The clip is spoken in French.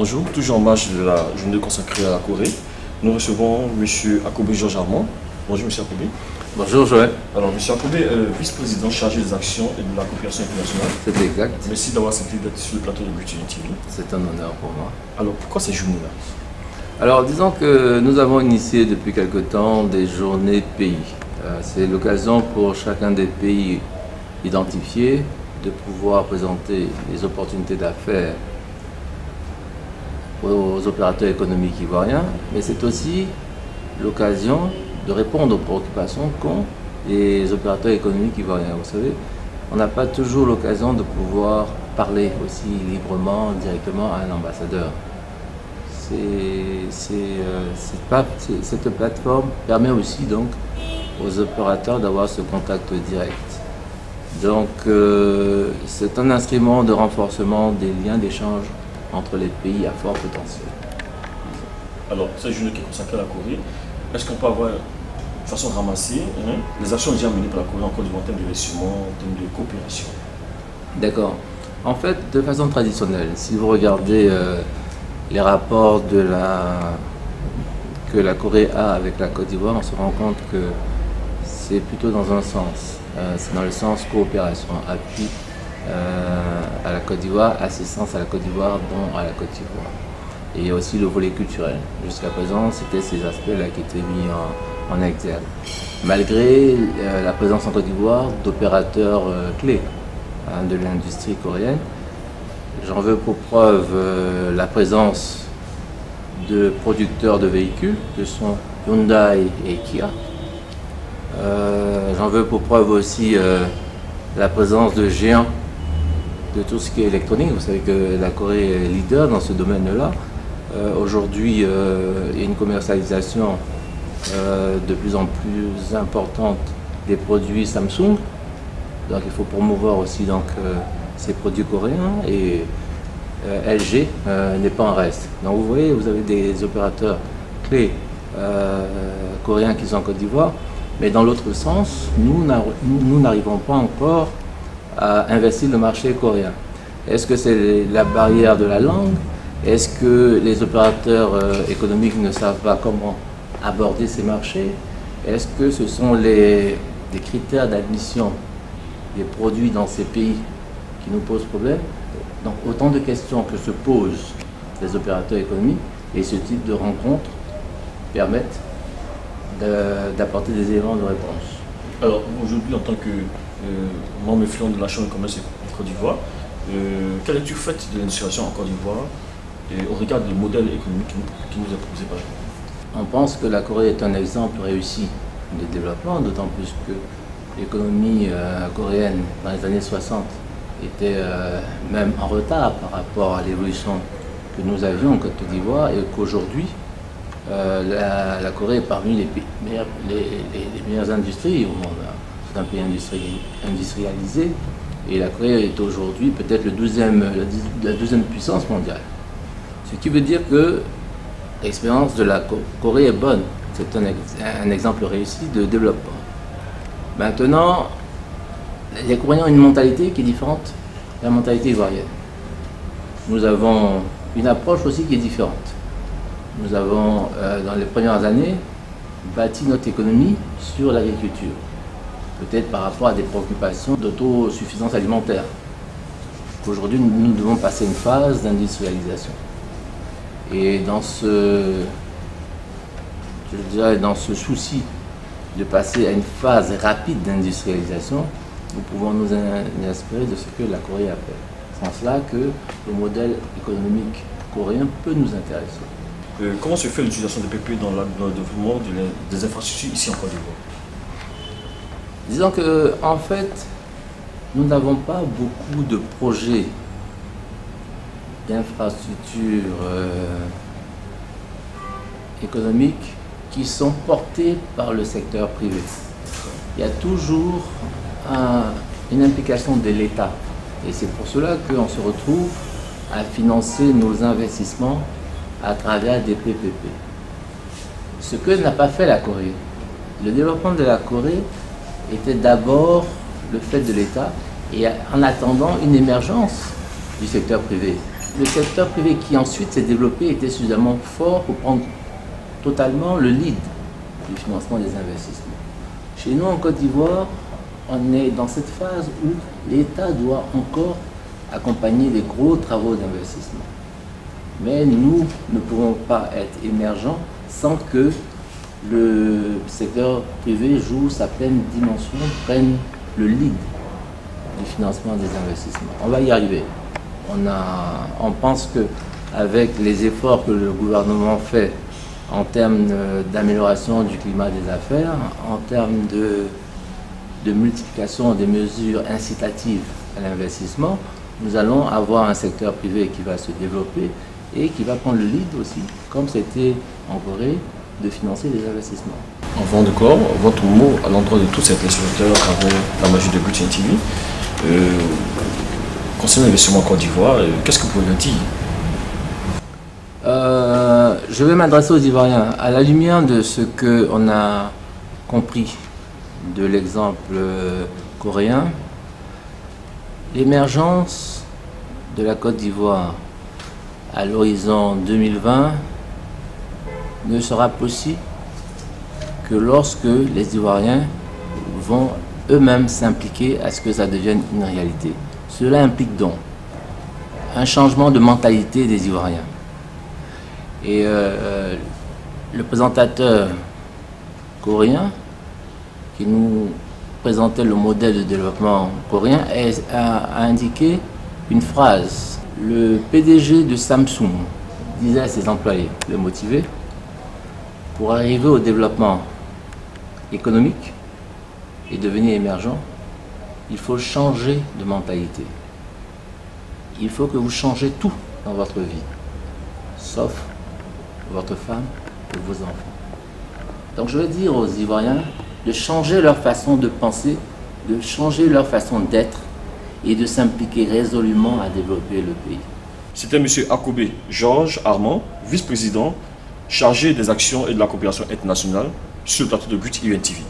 Bonjour, toujours en marge de la journée consacrée à la Corée. Nous recevons M. Akobe Georges Armand. Bonjour M. Akobe. Bonjour Joël. Alors M. Akobe, vice-président chargé des actions et de la coopération internationale. C'est exact. Merci d'avoir accepté d'être sur le plateau de Culture TV. C'est un honneur pour moi. Alors pourquoi ces journées-là? Alors disons que nous avons initié depuis quelque temps des journées pays. C'est l'occasion pour chacun des pays identifiés de pouvoir présenter les opportunités d'affaires aux opérateurs économiques ivoiriens, mais c'est aussi l'occasion de répondre aux préoccupations qu'ont les opérateurs économiques ivoiriens. Vous savez, on n'a pas toujours l'occasion de pouvoir parler aussi librement, directement à un ambassadeur. Cette plateforme permet aussi donc aux opérateurs d'avoir ce contact direct. Donc c'est un instrument de renforcement des liens d'échange entre les pays à fort potentiel. Alors, cette journée qui est consacrée à la Corée, est-ce qu'on peut avoir, de façon ramassée, les actions déjà menées par la Corée en Côte d'Ivoire en termes d'investissement, en termes de coopération? D'accord. En fait, de façon traditionnelle, si vous regardez les rapports que la Corée a avec la Côte d'Ivoire, on se rend compte que c'est plutôt dans un sens. C'est dans le sens coopération, appui à la Côte d'Ivoire, assistance à la Côte d'Ivoire, dont à la Côte d'Ivoire. Et il y a aussi le volet culturel. Jusqu'à présent, c'était ces aspects-là qui étaient mis en exergue. Malgré la présence en Côte d'Ivoire d'opérateurs clés de l'industrie coréenne, j'en veux pour preuve la présence de producteurs de véhicules que sont Hyundai et Kia. J'en veux pour preuve aussi la présence de géants de tout ce qui est électronique. Vous savez que la Corée est leader dans ce domaine-là. Aujourd'hui, il y a une commercialisation de plus en plus importante des produits Samsung. Donc il faut promouvoir aussi donc, ces produits coréens, et LG n'est pas en reste. Donc vous voyez, vous avez des opérateurs clés coréens qui sont en Côte d'Ivoire, mais dans l'autre sens, nous n'arrivons pas encore à investir le marché coréen. Est-ce que c'est la barrière de la langue? Est-ce que les opérateurs économiques ne savent pas comment aborder ces marchés? Est-ce que ce sont les critères d'admission des produits dans ces pays qui nous posent problème? Donc autant de questions que se posent les opérateurs économiques, et ce type de rencontres permettent d'apporter des éléments de réponse. Alors aujourd'hui, en tant que membre influent de la Chambre de commerce en Côte d'Ivoire, quelle lecture faites de l'industrialisation en Côte d'Ivoire au regard du modèle économique qui nous est proposé par exemple? On pense que la Corée est un exemple réussi de développement, d'autant plus que l'économie coréenne dans les années 60 était même en retard par rapport à l'évolution que nous avions en Côte d'Ivoire, et qu'aujourd'hui la Corée est parmi les meilleures industries au monde. C'est un pays industrialisé, et la Corée est aujourd'hui peut-être la deuxième puissance mondiale. Ce qui veut dire que l'expérience de la Corée est bonne. C'est un exemple réussi de développement. Maintenant, les Coréens ont une mentalité qui est différente de la mentalité ivoirienne. Nous avons une approche aussi qui est différente. Nous avons, dans les premières années, bâti notre économie sur l'agriculture. Peut-être par rapport à des préoccupations d'autosuffisance alimentaire. Aujourd'hui, nous devons passer une phase d'industrialisation. Et dans ce souci de passer à une phase rapide d'industrialisation, nous pouvons nous inspirer de ce que la Corée a fait. C'est en cela que le modèle économique coréen peut nous intéresser. Comment se fait l'utilisation des PPE dans le développement des infrastructures ici en Côte d'Ivoire? Disons que, en fait, nous n'avons pas beaucoup de projets d'infrastructures économiques qui sont portés par le secteur privé. Il y a toujours une implication de l'État, et c'est pour cela qu'on se retrouve à financer nos investissements à travers des PPP. Ce que n'a pas fait la Corée. Le développement de la Corée était d'abord le fait de l'État, et en attendant une émergence du secteur privé. Le secteur privé qui ensuite s'est développé était suffisamment fort pour prendre totalement le lead du financement des investissements. Chez nous en Côte d'Ivoire, on est dans cette phase où l'État doit encore accompagner les gros travaux d'investissement. Mais nous ne pouvons pas être émergents sans que le secteur privé joue sa pleine dimension, prenne le lead du financement des investissements. On va y arriver. On pense qu'avec les efforts que le gouvernement fait en termes d'amélioration du climat des affaires, en termes de multiplication des mesures incitatives à l'investissement, nous allons avoir un secteur privé qui va se développer et qui va prendre le lead aussi, comme c'était en Corée, de financer les investissements. Avant de quoi, votre mot à l'endroit de tous ces téléspectateurs à travers la magie de Good TV, concernant l'investissement en Côte d'Ivoire, qu'est-ce que vous pouvez dire? Je vais m'adresser aux Ivoiriens. À la lumière de ce qu'on a compris de l'exemple coréen, l'émergence de la Côte d'Ivoire à l'horizon 2020 ne sera possible que lorsque les Ivoiriens vont eux-mêmes s'impliquer à ce que ça devienne une réalité. Cela implique donc un changement de mentalité des Ivoiriens. Et le présentateur coréen qui nous présentait le modèle de développement coréen a indiqué une phrase. Le PDG de Samsung disait à ses employés, le motiver, pour arriver au développement économique et devenir émergent, il faut changer de mentalité. Il faut que vous changez tout dans votre vie, sauf votre femme et vos enfants. Donc je veux dire aux Ivoiriens de changer leur façon de penser, de changer leur façon d'être et de s'impliquer résolument à développer le pays. C'était M. Akobé Georges Armand, vice-président chargé des actions et de la coopération internationale sur le plateau de Good TV.